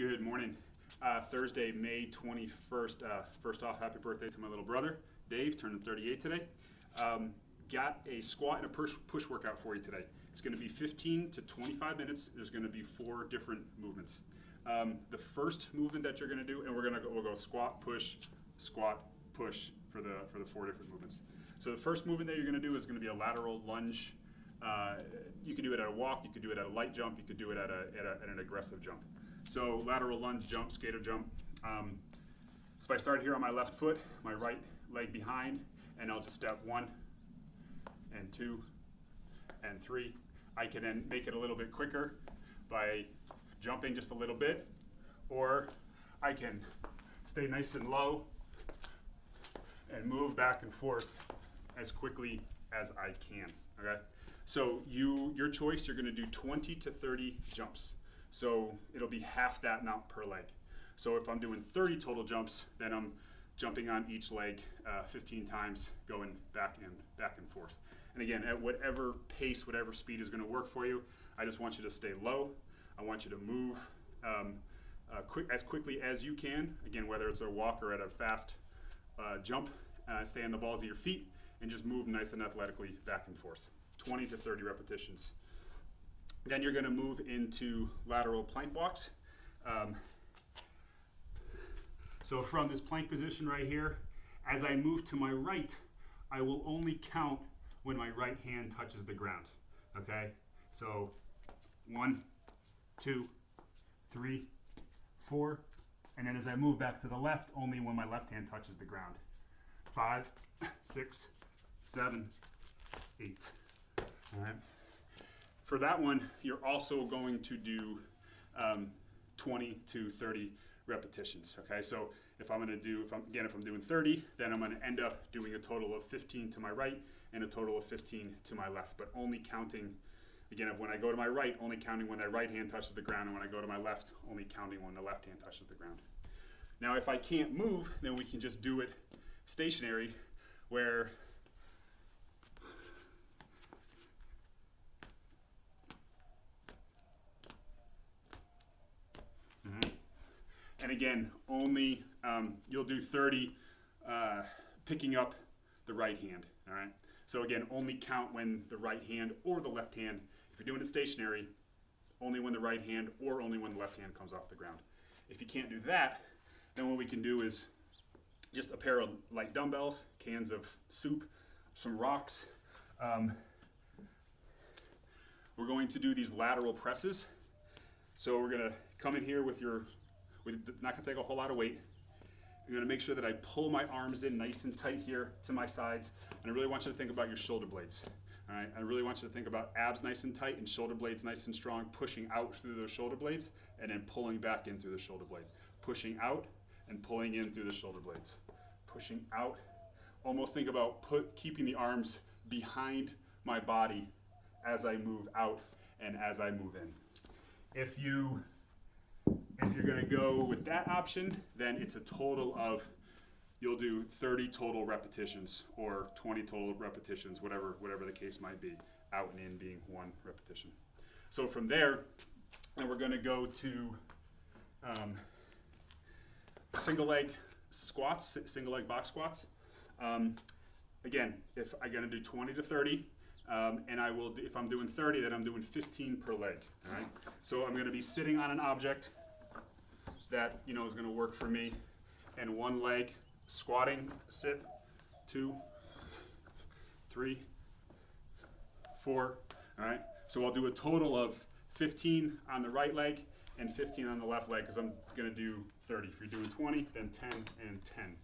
Good morning. Thursday, May 21st. First off, happy birthday to my little brother, Dave, turning 38 today. Got a squat and a push workout for you today. It's going to be 15 to 25 minutes. There's going to be 4 different movements. The first movement that you're going to do, and we'll go squat, push for the 4 different movements. So the first movement that you're going to do is going to be a lateral lunge. You can do it at a walk, you could do it at a light jump, you could do it at an aggressive jump. So lateral lunge jump, skater jump. So if I start here on my left foot, my right leg behind, and I'll just step 1 and 2 and 3. I can then make it a little bit quicker by jumping just a little bit, or I can stay nice and low and move back and forth as quickly as I can, okay? So your choice, you're gonna do 20 to 30 jumps. So it'll be half that amount per leg. So if I'm doing 30 total jumps, then I'm jumping on each leg 15 times, going back and forth. And again, at whatever pace, whatever speed is gonna work for you, I just want you to stay low. I want you to move as quickly as you can. Again, whether it's a walk or at a fast jump, stay on the balls of your feet and just move nice and athletically back and forth. 20 to 30 repetitions. Then you're going to move into lateral plank walks. So from this plank position right here, as I move to my right, I will only count when my right hand touches the ground. Okay? So 1, 2, 3, 4, and then as I move back to the left, only when my left hand touches the ground. 5, 6, 7, 8. All right. For that one, you're also going to do 20 to 30 repetitions. Okay, so if I'm doing 30, then I'm going to end up doing a total of 15 to my right and a total of 15 to my left, but only counting. Again, when I go to my right, only counting when that right hand touches the ground, and when I go to my left, only counting when the left hand touches the ground. Now, if I can't move, then we can just do it stationary, where and again, only you'll do 30 picking up the right hand, all right? So again, only count when the right hand or the left hand, if you're doing it stationary, only when the right hand or only when the left hand comes off the ground. If you can't do that, then what we can do is just a pair of light dumbbells, cans of soup, some rocks. We're going to do these lateral presses. So we're gonna come in here we're not gonna take a whole lot of weight. I'm gonna make sure that I pull my arms in nice and tight here to my sides. And I really want you to think about your shoulder blades. All right, I really want you to think about abs nice and tight and shoulder blades nice and strong, pushing out through those shoulder blades and then pulling back in through the shoulder blades. Pushing out and pulling in through the shoulder blades. Pushing out. Almost think about keeping the arms behind my body as I move out and as I move in. If you're going to go with that option, then it's a total of, you'll do 30 total repetitions or 20 total repetitions, whatever the case might be, out and in being 1 repetition. So from there, and we're going to go to single leg squats, single leg box squats. Again, if I'm going to do 20 to 30, and I will, if I'm doing 30, then I'm doing 15 per leg. All right. So I'm going to be sitting on an object that is going to work for me, and one leg squatting, sit, 2, 3, 4. All right. So I'll do a total of 15 on the right leg and 15 on the left leg, because I'm going to do 30. If you're doing 20, then 10 and 10.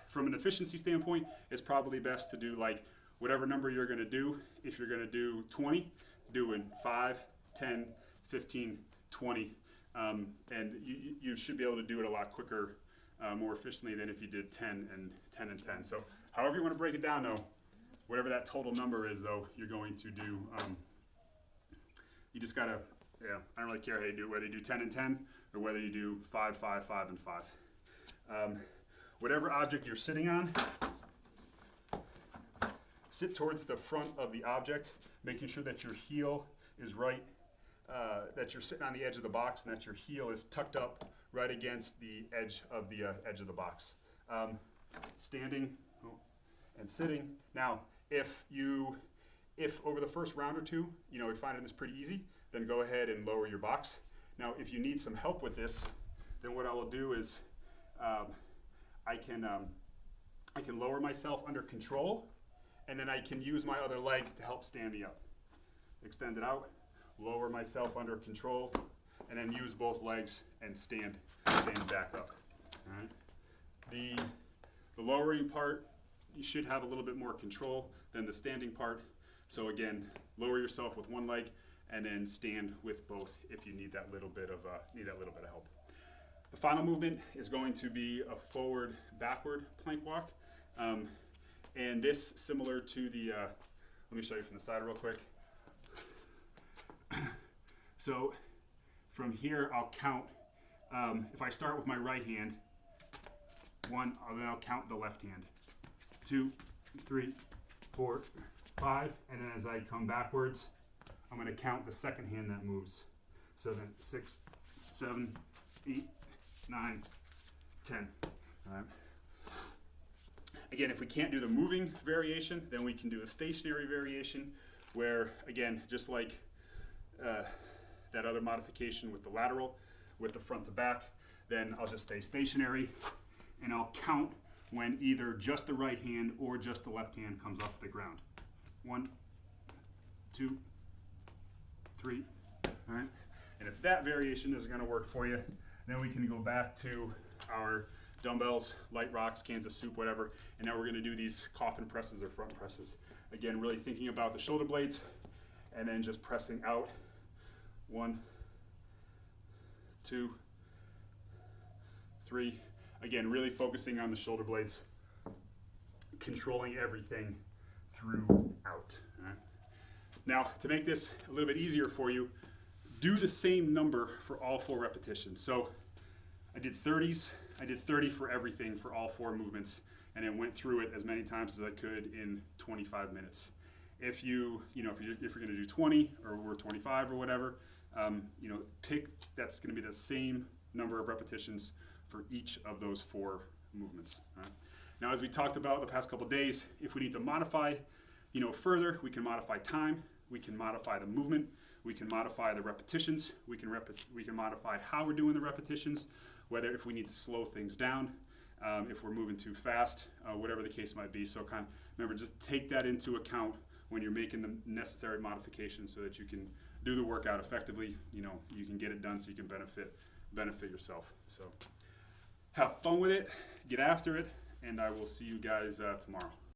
From an efficiency standpoint, it's probably best to do like whatever number you're going to do. If you're going to do 20, doing 5, 10, 15, 20. And you should be able to do it a lot quicker, more efficiently than if you did 10 and 10 and 10. So however you want to break it down, though, whatever that total number is, though, you're going to do, you just got to, I don't really care how you do it, whether you do 10 and 10 or whether you do 5, 5, 5, and 5. Whatever object you're sitting on, sit towards the front of the object, making sure that your heel is right that you're sitting on the edge of the box and that your heel is tucked up right against the edge of the box. Standing and sitting. Now, if over the first round or two, you're finding this pretty easy, then go ahead and lower your box. Now, if you need some help with this, then what I will do is I can lower myself under control, and then I can use my other leg to help stand me up. Extend it out, lower myself under control, and then use both legs and stand back up. All right. The lowering part, you should have a little bit more control than the standing part. So again, lower yourself with one leg and then stand with both if you need that little bit of help. The final movement is going to be a forward-backward plank walk. And this, similar to the, let me show you from the side real quick. So from here, I'll count, if I start with my right hand, 1, then I'll count the left hand. 2, 3, 4, 5, and then as I come backwards, I'm going to count the second hand that moves. So then 6, 7, 8, 9, 10. All right. Again, if we can't do the moving variation, then we can do the stationary variation, where, again, just like that other modification with the lateral, with the front to back, then I'll just stay stationary, and I'll count when either just the right hand or just the left hand comes off the ground. 1, 2, 3, all right? And if that variation isn't gonna work for you, then we can go back to our dumbbells, light rocks, cans of soup, whatever, and now we're gonna do these coffin presses or front presses. Again, really thinking about the shoulder blades, and then just pressing out. 1, 2, 3. Again, really focusing on the shoulder blades, controlling everything throughout. All right? Now, to make this a little bit easier for you, do the same number for all 4 repetitions. So I did 30s. I did 30 for everything for all 4 movements, and then went through it as many times as I could in 25 minutes. If you're going to do 20 or 25 or whatever, pick that's going to be the same number of repetitions for each of those 4 movements. All right? Now, as we talked about the past couple days, if we need to modify, further, we can modify time, we can modify the movement, we can modify the repetitions, we can modify how we're doing the repetitions, whether if we need to slow things down, if we're moving too fast, whatever the case might be. So remember, just take that into account when you're making the necessary modifications so that you can do the workout effectively. You can get it done so you can benefit yourself. So have fun with it, get after it, and I will see you guys tomorrow.